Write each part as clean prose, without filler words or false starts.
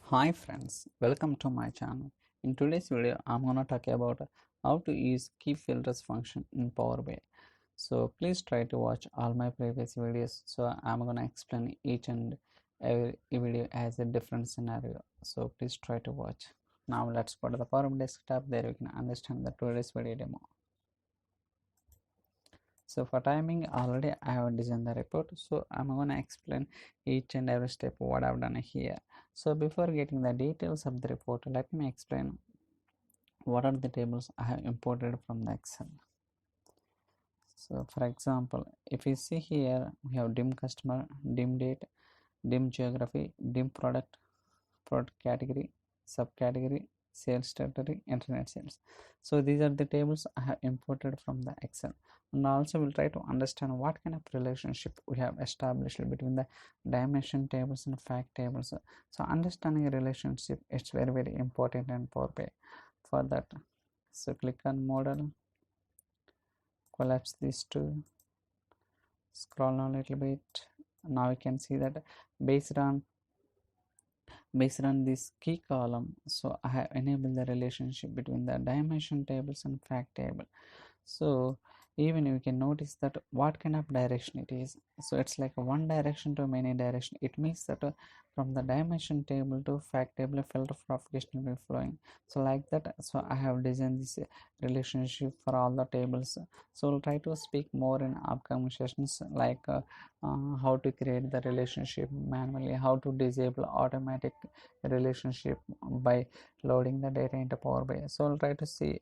Hi friends, welcome to my channel. In today's video, I'm gonna talk about how to use key filters function in Power BI. So please try to watch all my previous videos. So I'm gonna explain each and every video as a different scenario. So please try to watch. Now let's go to the Power BI desktop. There you can understand the today's video demo. So for timing, already I have designed the report, so I'm gonna explain each and every step what I've done here. So before getting the details of the report, let me explain what are the tables I have imported from the Excel. So for example, if you see here, we have dim customer, dim date, dim geography, dim product, product category, subcategory, sales territory, internet sales. So these are the tables I have imported from the Excel, and also we'll try to understand what kind of relationship we have established between the dimension tables and fact tables. So understanding a relationship is very important in Power BI. For that, so click on model, collapse these two, scroll down a little bit. Now you can see that based on this key column, so I have enabled the relationship between the dimension tables and fact table. So even you can notice that what kind of direction it is. So it's like one direction to many direction. It means that from the dimension table to fact table, a filter propagation will be flowing. So like that, so I have designed this relationship for all the tables. So we'll try to speak more in upcoming sessions, like how to create the relationship manually, how to disable automatic relationship by loading the data into Power BI. So I'll try to see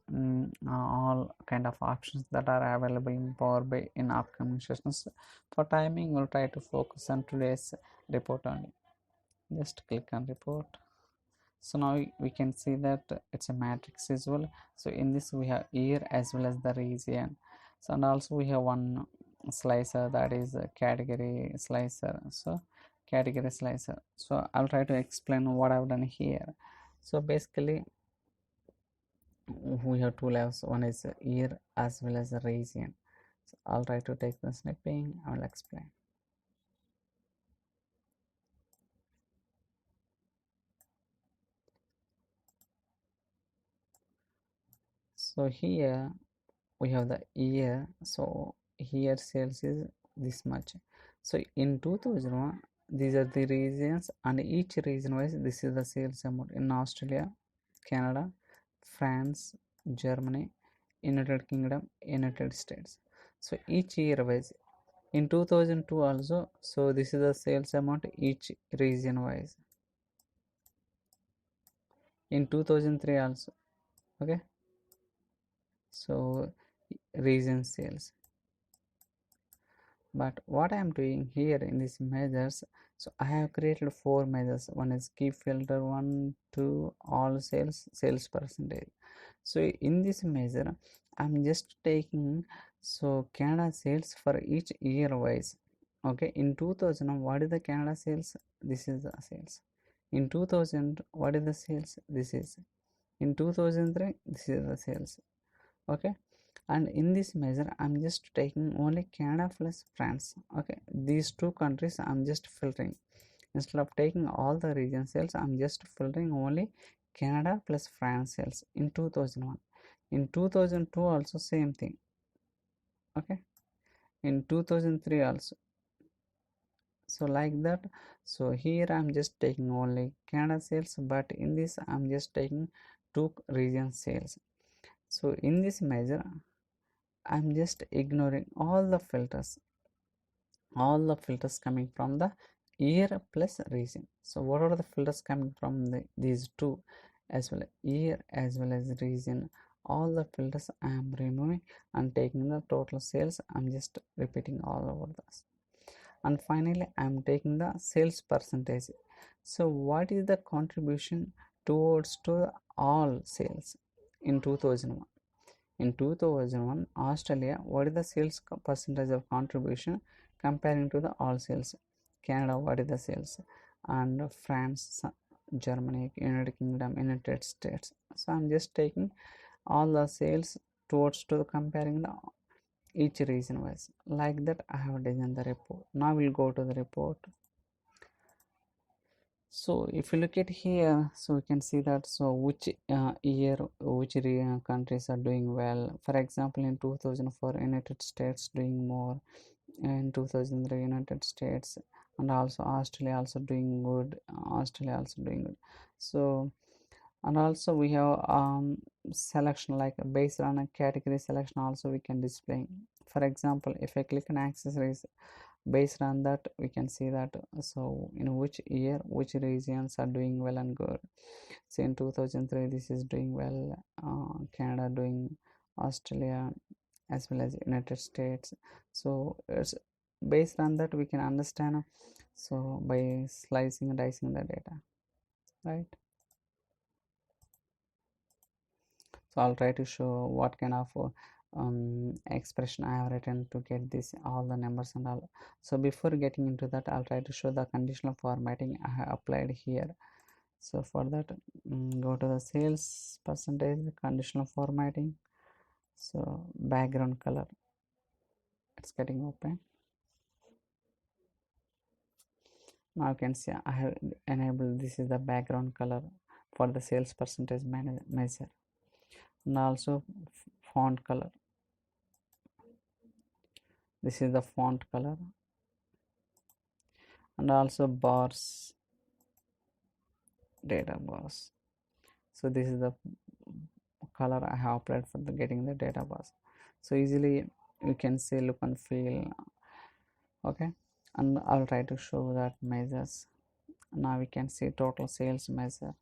all kind of options that are available in Power BI in upcoming sessions. For timing, we'll try to focus on today's report only. Just click on report. So now we can see that it's a matrix visual. So in this we have year as well as the region. So and also we have one slicer, that is a category slicer. So category slicer. So I'll try to explain what I've done here. So basically we have two levels, one is year as well as the region. So I'll try to take the snipping. I will explain. So here we have the year. So here sales is this much. So in 2001, these are the regions, and each region wise this is the sales amount in Australia, Canada, France, Germany, United Kingdom, United States. So each year wise, in 2002 also, so this is the sales amount each region wise. In 2003 also, okay. So region sales. But what I am doing here in these measures, so I have created four measures. One is key filter, 1, 2, all sales percentage. So in this measure I'm just taking so Canada sales for each year wise. Okay, in 2000 what is the Canada sales? This is the sales. In 2000 what is the sales? This is. In 2003 this is the sales. Okay, and in this measure I'm just taking only Canada plus France. Okay, these two countries I'm just filtering. Instead of taking all the region sales, I'm just filtering only Canada plus France sales in 2001. In 2002 also same thing. Okay, in 2003 also. So like that. So here I'm just taking only Canada sales, but in this I'm just taking two region sales. So in this measure I'm just ignoring all the filters coming from the year plus region. So what are the filters coming from these two as well, year as well as region? All the filters I am removing and taking the total sales. I'm just repeating all over this, and finally I am taking the sales percentage. So what is the contribution towards to all sales in 2001? In 2001, Australia, what is the sales percentage of contribution comparing to the all sales? Canada, what is the sales? And France, Germany, United Kingdom, United States. So I'm just taking all the sales towards to comparing the each region wise. Like that I have designed the report. Now we'll go to the report. So if you look at here, so we can see that, so which year which countries are doing well. For example, in 2004 United States doing more, in 2003 United States, and also Australia also doing good, Australia also doing good. So, and also we have selection, like based on a category selection also we can display. For example, if I click on accessories, based on that we can see that, so in which year which regions are doing well and good. So in 2003 this is doing well, Canada doing, Australia, as well as United States. So it's based on that we can understand, so by slicing and dicing the data, right? So I'll try to show what kind of expression I have written to get this all the numbers and all. So before getting into that, I'll try to show the conditional formatting I have applied here. So for that, go to the sales percentage conditional formatting. So background color, it's getting open. Now you can see I have enabled, this is the background color for the sales percentage measure, and also font color, this is the font color, and also bars, data bars. So this is the color I have applied for the getting the data bars. So easily you can see, look and feel. Okay, and I'll try to show that measures. Now we can see total sales measure.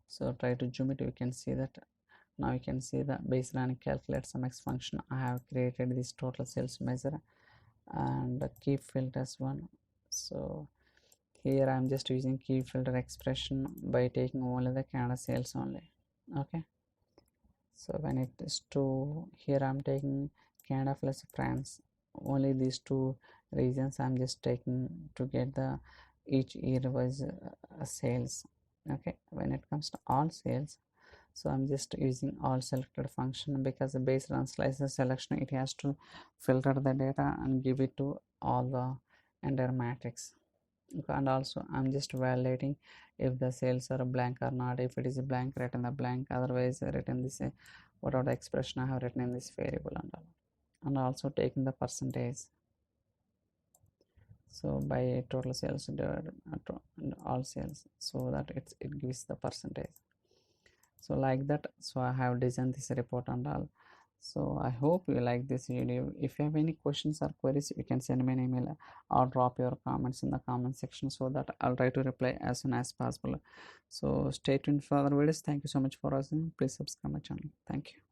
So try to zoom it, you can see that. Now you can see the baseline calculate sum x function. I have created this total sales measure and keep filters one. So here I'm just using keep filter expression by taking only the Canada sales only. Okay, so when it is to here I'm taking Canada plus France, only these two regions I'm just taking to get the each year wise sales. Okay, when it comes to all sales, so I'm just using all selected function, because based on slicer selection it has to filter the data and give it to all the entire matrix. Okay, and also I'm just validating if the cells are blank or not. If it is blank, written the blank, otherwise written this whatever the expression I have written in this variable and all. And also taking the percentage, so by total sales divided all sales, so that it gives the percentage. So like that, so I have designed this report and all. So I hope you like this video. If you have any questions or queries, you can send me an email or drop your comments in the comment section, so that I'll try to reply as soon as possible. So stay tuned for other videos. Thank you so much for watching. Please subscribe my channel. Thank you.